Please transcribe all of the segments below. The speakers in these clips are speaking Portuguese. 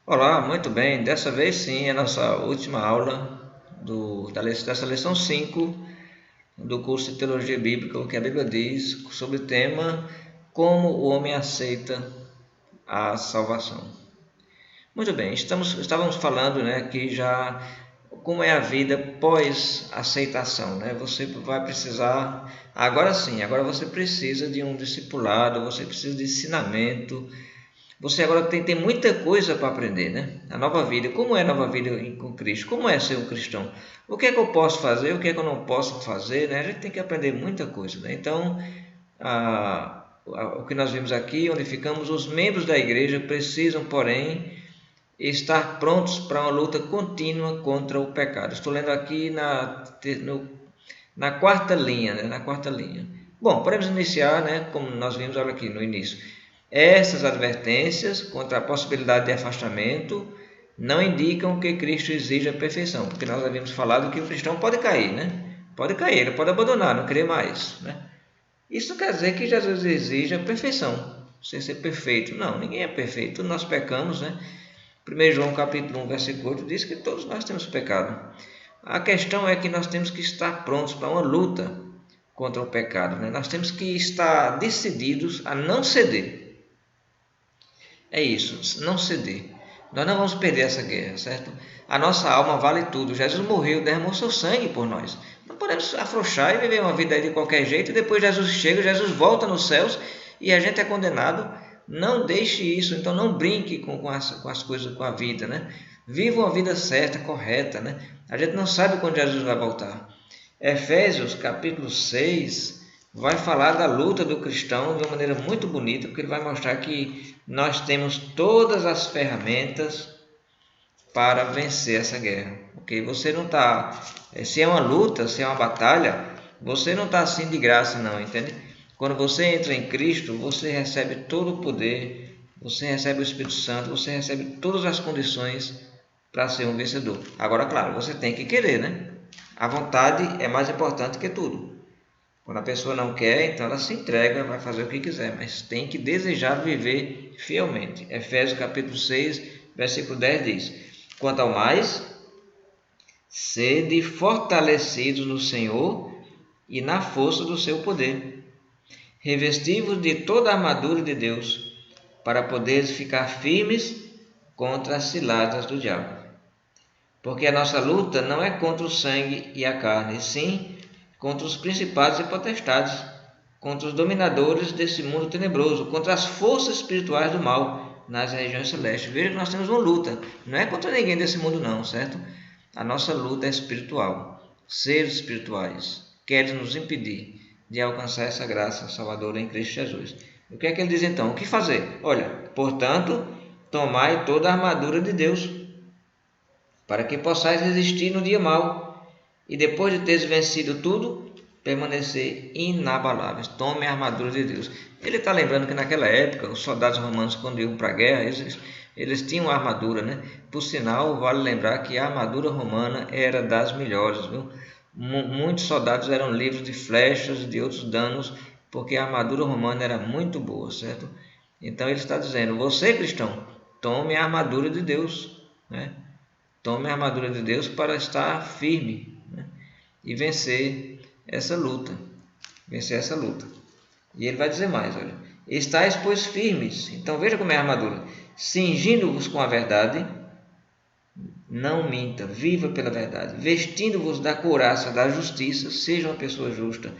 Olá, muito bem. Dessa vez sim, é a nossa última aula dessa lição 5 do curso de Teologia Bíblica, o que a Bíblia diz sobre o tema Como o homem aceita a salvação. Muito bem, estávamos falando, que já como é a vida pós-aceitação, né? Você vai precisar, agora sim, agora você precisa de um discipulado, você precisa de ensinamento. Você agora tem muita coisa para aprender, né? A nova vida. Como é a nova vida com Cristo? Como é ser um cristão? O que é que eu posso fazer? O que é que eu não posso fazer? Né? A gente tem que aprender muita coisa, né? Então, o que nós vimos aqui, onde ficamos, os membros da igreja precisam, porém, estar prontos para uma luta contínua contra o pecado. Estou lendo aqui na quarta linha, né? Na quarta linha. Bom, podemos iniciar, né? Como nós vimos aqui no início. Essas advertências contra a possibilidade de afastamento não indicam que Cristo exige a perfeição, porque nós havíamos falado que o cristão pode cair, né? Pode cair, ele pode abandonar, não querer mais, né? Isso não quer dizer que Jesus exige a perfeição, você ser perfeito. Não, ninguém é perfeito, nós pecamos, né? 1 João capítulo 1, versículo 8 diz que todos nós temos pecado. A questão é que nós temos que estar prontos para uma luta contra o pecado, né? Nós temos que estar decididos a não ceder. É isso, não ceder. Nós não vamos perder essa guerra, certo? A nossa alma vale tudo. Jesus morreu, derramou seu sangue por nós. Não podemos afrouxar e viver uma vida aí de qualquer jeito. E depois Jesus chega, Jesus volta nos céus e a gente é condenado. Não deixe isso, então não brinque com as coisas, com a vida, né? Viva uma vida certa, correta, né? A gente não sabe quando Jesus vai voltar. Efésios capítulo 6 vai falar da luta do cristão de uma maneira muito bonita, porque ele vai mostrar que nós temos todas as ferramentas para vencer essa guerra. Okay? Você não está... Se é uma luta, se é uma batalha, você não está assim de graça não, entende? Quando você entra em Cristo, você recebe todo o poder, você recebe o Espírito Santo, você recebe todas as condições para ser um vencedor. Agora, claro, você tem que querer, né? A vontade é mais importante que tudo. Quando a pessoa não quer, então ela se entrega, vai fazer o que quiser, mas tem que desejar viver fielmente. Efésios capítulo 6, versículo 10 diz: Quanto ao mais, sede fortalecidos no Senhor e na força do seu poder. Revesti-vos de toda a armadura de Deus, para poderes ficar firmes contra as ciladas do diabo. Porque a nossa luta não é contra o sangue e a carne, sim contra os principados e potestades, contra os dominadores desse mundo tenebroso, contra as forças espirituais do mal nas regiões celestes. Veja que nós temos uma luta, não é contra ninguém desse mundo não, certo? A nossa luta é espiritual. Seres espirituais querem nos impedir de alcançar essa graça salvadora em Cristo Jesus. O que é que ele diz então? O que fazer? Olha, portanto, tomai toda a armadura de Deus, para que possais resistir no dia mau, e depois de teres vencido tudo, permanecer inabaláveis. Tome a armadura de Deus. Ele está lembrando que naquela época, os soldados romanos, quando iam para a guerra, eles tinham armadura, né? Por sinal, vale lembrar que a armadura romana era das melhores, viu? Muitos soldados eram livres de flechas e de outros danos, porque a armadura romana era muito boa, certo? Então ele está dizendo, você cristão, tome a armadura de Deus, né? Tome a armadura de Deus para estar firme, né? E vencer essa luta. Vencer essa luta. E ele vai dizer mais, olha. Estais, pois, firmes. Então veja como é a armadura. Cingindo-vos com a verdade, não minta, viva pela verdade. Vestindo-vos da couraça da justiça, seja uma pessoa justa.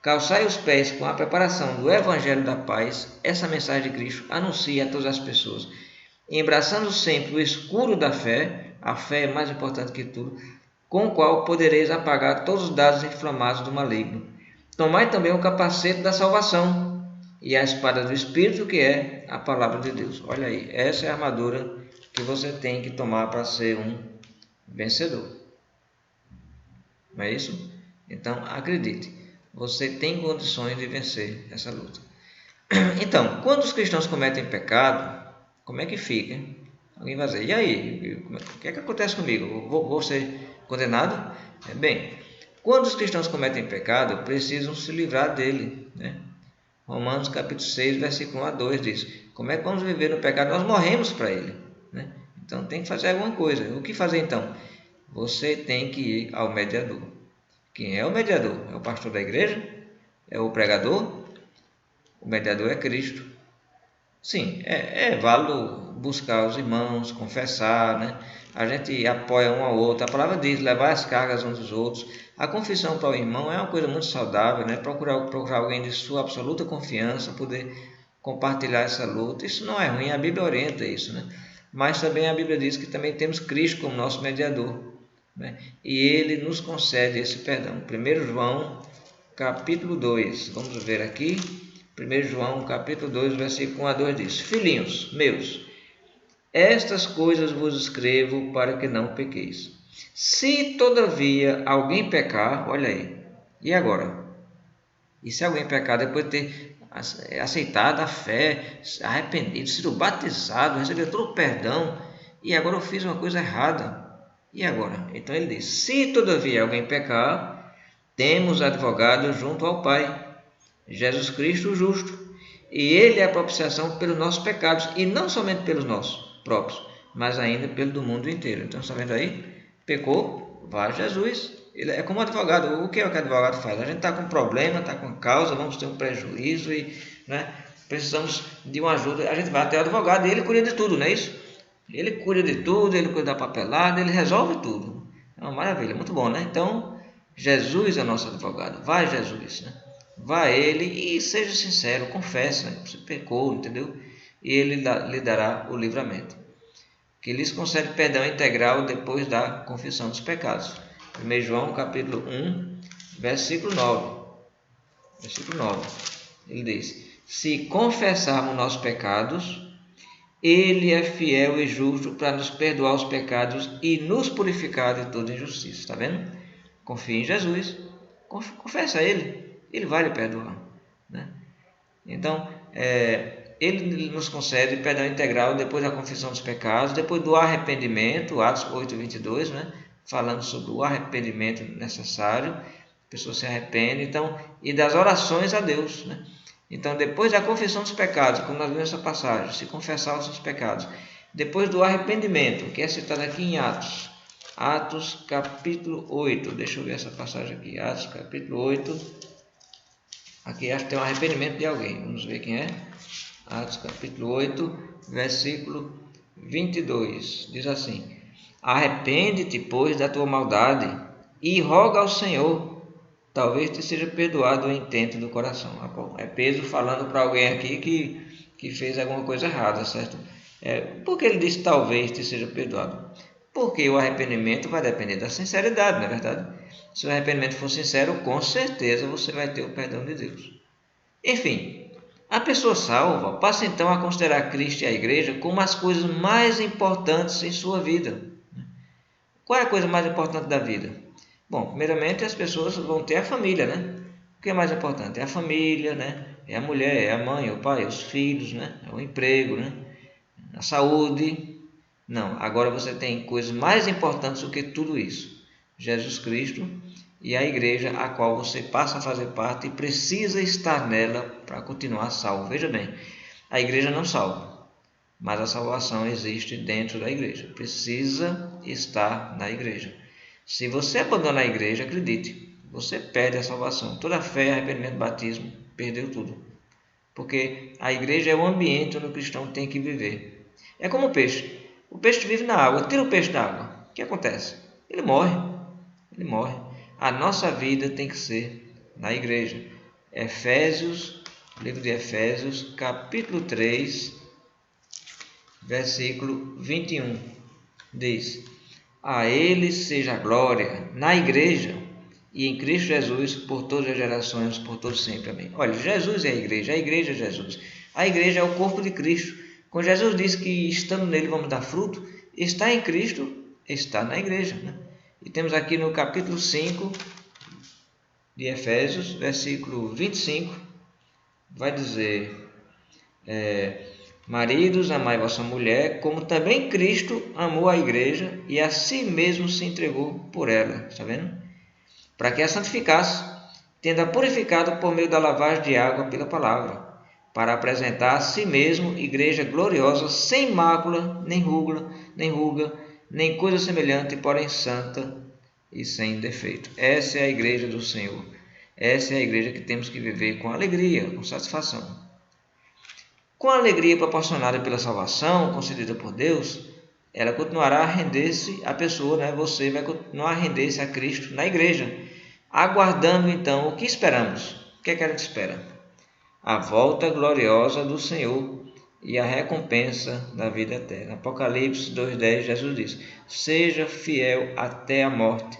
Calçai os pés com a preparação do Evangelho da paz. Essa mensagem de Cristo anuncia a todas as pessoas. Embraçando sempre o escudo da fé, a fé é mais importante que tudo, com o qual podereis apagar todos os dados inflamados do maligno. Tomai também o capacete da salvação e a espada do Espírito, que é a palavra de Deus. Olha aí, essa é a armadura que você tem que tomar para ser um vencedor. Não é isso? Então, acredite, você tem condições de vencer essa luta. Então, quando os cristãos cometem pecado, como é que fica, hein? Alguém vai dizer, e aí, o que é que acontece comigo? Vou ser condenado? Bem, quando os cristãos cometem pecado, precisam se livrar dele, né? Romanos capítulo 6, versículo 1 a 2 diz, como é que vamos viver no pecado? Nós morremos para ele, né? Então tem que fazer alguma coisa. O que fazer então? Você tem que ir ao mediador. Quem é o mediador? É o pastor da igreja? É o pregador? O mediador é Cristo. Sim, é válido buscar os irmãos, confessar, né? A gente apoia um ao outro. A palavra diz, levar as cargas uns dos outros. A confissão para o irmão é uma coisa muito saudável, né? Procurar alguém de sua absoluta confiança, poder compartilhar essa luta. Isso não é ruim, a Bíblia orienta isso, né? Mas também a Bíblia diz que também temos Cristo como nosso mediador, né? E Ele nos concede esse perdão. 1 João, capítulo 2, vamos ver aqui. 1 João, capítulo 2, versículo 1 a 2 diz: Filhinhos meus, estas coisas vos escrevo para que não pequeis. Se todavia alguém pecar, olha aí, e agora? E se alguém pecar depois de ter aceitado a fé, arrependido, sido batizado, recebido todo o perdão, e agora eu fiz uma coisa errada, e agora? Então ele diz: se todavia alguém pecar, temos advogado junto ao Pai, Jesus Cristo o justo, e Ele é a propiciação pelos nossos pecados, e não somente pelos nossos próprios, mas ainda pelo do mundo inteiro. Então, está vendo aí? Pecou, vai a Jesus. Ele é como advogado. O que é que o advogado faz? A gente está com problema, está com causa, vamos ter um prejuízo e, né, precisamos de uma ajuda. A gente vai até o advogado e ele cuida de tudo, não é isso? Ele cuida de tudo, ele cuida da papelada, ele resolve tudo. É uma maravilha, muito bom, né? Então, Jesus é nosso advogado. Vai Jesus, né? Vá a Ele e seja sincero, confesse, né? Você pecou, entendeu? E Ele lhe dará o livramento. Que lhes concede perdão integral depois da confissão dos pecados. 1 João capítulo 1, versículo 9. Versículo 9. Ele diz: se confessarmos nossos pecados, Ele é fiel e justo para nos perdoar os pecados e nos purificar de toda injustiça. Está vendo? Confie em Jesus. Confessa a Ele. Ele vai lhe perdoar, né? Então, Ele nos concede perdão integral depois da confissão dos pecados, depois do arrependimento, Atos 8, 22, né? Falando sobre o arrependimento necessário, a pessoa se arrepende, então, e das orações a Deus, né? Então, depois da confissão dos pecados, como nós vimos nessa passagem, se confessar os seus pecados, depois do arrependimento, que é citado aqui em Atos capítulo 8, deixa eu ver essa passagem aqui, Atos capítulo 8, aqui acho que tem um arrependimento de alguém. Vamos ver quem é. Atos capítulo 8, versículo 22. Diz assim: arrepende-te, pois, da tua maldade e roga ao Senhor. Talvez te seja perdoado o intento do coração. É Pedro falando para alguém aqui que fez alguma coisa errada, certo? Por que ele diz talvez te seja perdoado? Porque o arrependimento vai depender da sinceridade, não é verdade? Se o arrependimento for sincero, com certeza você vai ter o perdão de Deus. Enfim, a pessoa salva passa então a considerar Cristo e a igreja como as coisas mais importantes em sua vida. Qual é a coisa mais importante da vida? Bom, primeiramente as pessoas vão ter a família, né? O que é mais importante? É a família, né? É a mulher, é a mãe, é o pai, é os filhos, né? É o emprego, né? A saúde. Não, agora você tem coisas mais importantes do que tudo isso. Jesus Cristo e a igreja a qual você passa a fazer parte e precisa estar nela para continuar salvo. Veja bem, a igreja não salva, mas a salvação existe dentro da igreja. Precisa estar na igreja. Se você abandonar a igreja, acredite, você perde a salvação. Toda fé, arrependimento, batismo, perdeu tudo. Porque a igreja é o ambiente onde o cristão tem que viver. É como o peixe. O peixe vive na água. Tira o peixe da água. O que acontece? Ele morre. Ele morre. A nossa vida tem que ser na igreja. Efésios, livro de Efésios, capítulo 3, versículo 21. Diz: a Ele seja a glória na igreja e em Cristo Jesus por todas as gerações, por todos sempre. Amém. Olha, Jesus é a igreja é Jesus. A igreja é o corpo de Cristo. Quando Jesus diz que estando nele vamos dar fruto, está em Cristo, está na igreja, né? E temos aqui no capítulo 5 de Efésios, versículo 25, vai dizer: maridos, amai vossa mulher, como também Cristo amou a igreja e a si mesmo se entregou por ela. Está vendo? Para que a santificasse, tendo-a purificado por meio da lavagem de água pela palavra, para apresentar a si mesmo igreja gloriosa, sem mácula, nem ruga, nem coisa semelhante, porém santa e sem defeito. Essa é a igreja do Senhor. Essa é a igreja que temos que viver com alegria, com satisfação. Com a alegria proporcionada pela salvação concedida por Deus, ela continuará a render-se à pessoa, né? Você vai continuar a render-se a Cristo na igreja, aguardando então o que esperamos. O que é que a gente espera? A volta gloriosa do Senhor e a recompensa da vida eterna. Apocalipse 2,10, Jesus diz: seja fiel até a morte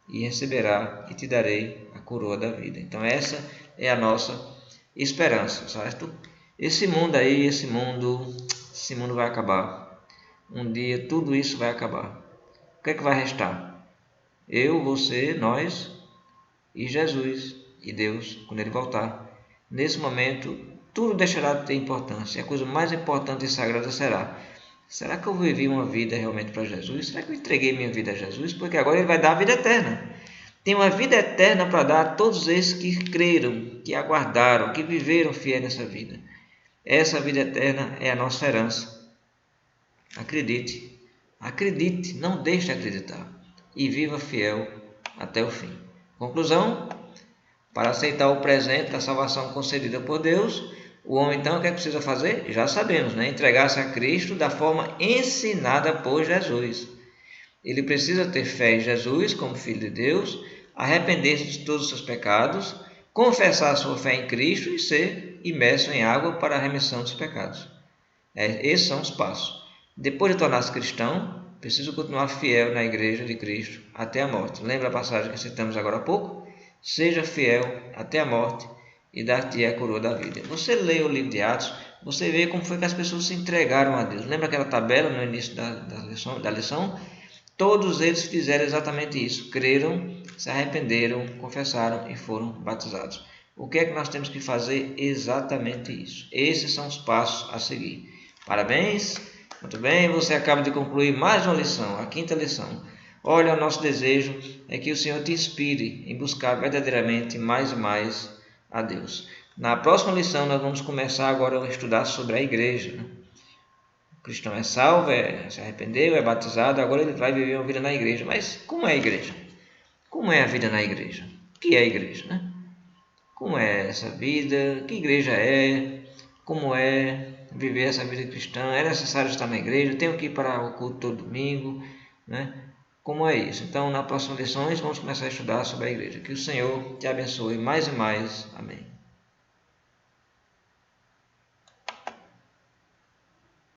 e receberá e te darei a coroa da vida. Então essa é a nossa esperança, certo? Esse mundo aí, esse mundo vai acabar. Um dia tudo isso vai acabar. O que é que vai restar? Eu, você, nós e Jesus e Deus quando Ele voltar. Nesse momento, tudo deixará de ter importância. A coisa mais importante e sagrada será que eu vivi uma vida realmente para Jesus? Será que eu entreguei minha vida a Jesus? Porque agora Ele vai dar a vida eterna. Tem uma vida eterna para dar a todos esses que creram, que aguardaram, que viveram fiel nessa vida. Essa vida eterna é a nossa herança. Acredite, acredite, não deixe de acreditar e viva fiel até o fim. Conclusão: para aceitar o presente da salvação concedida por Deus, o homem então o que é que precisa fazer? Já sabemos, né? Entregar-se a Cristo da forma ensinada por Jesus. Ele precisa ter fé em Jesus como Filho de Deus, arrepender-se de todos os seus pecados, confessar a sua fé em Cristo e ser imerso em água para a remissão dos pecados. Esses são os passos. Depois de tornar-se cristão, preciso continuar fiel na igreja de Cristo até a morte. Lembra a passagem que citamos agora há pouco? Seja fiel até a morte e dar-te a coroa da vida. Você lê o livro de Atos, você vê como foi que as pessoas se entregaram a Deus. Lembra aquela tabela no início da lição? Todos eles fizeram exatamente isso. Creram, se arrependeram, confessaram e foram batizados. O que é que nós temos que fazer? Exatamente isso. Esses são os passos a seguir. Parabéns! Muito bem, você acaba de concluir mais uma lição, a 5ª lição. Olha, o nosso desejo é que o Senhor te inspire em buscar verdadeiramente mais e mais a Deus. Na próxima lição nós vamos começar agora a estudar sobre a igreja, né? O cristão é salvo, se arrependeu, é batizado, agora ele vai viver uma vida na igreja. Mas como é a igreja? Como é a vida na igreja? O que é a igreja, né? Como é essa vida? Que igreja é? Como é viver essa vida cristã? É necessário estar na igreja? Tenho que ir para o culto todo domingo, né? Como é isso? Então, nas próximas lições, vamos começar a estudar sobre a igreja. Que o Senhor te abençoe mais e mais. Amém.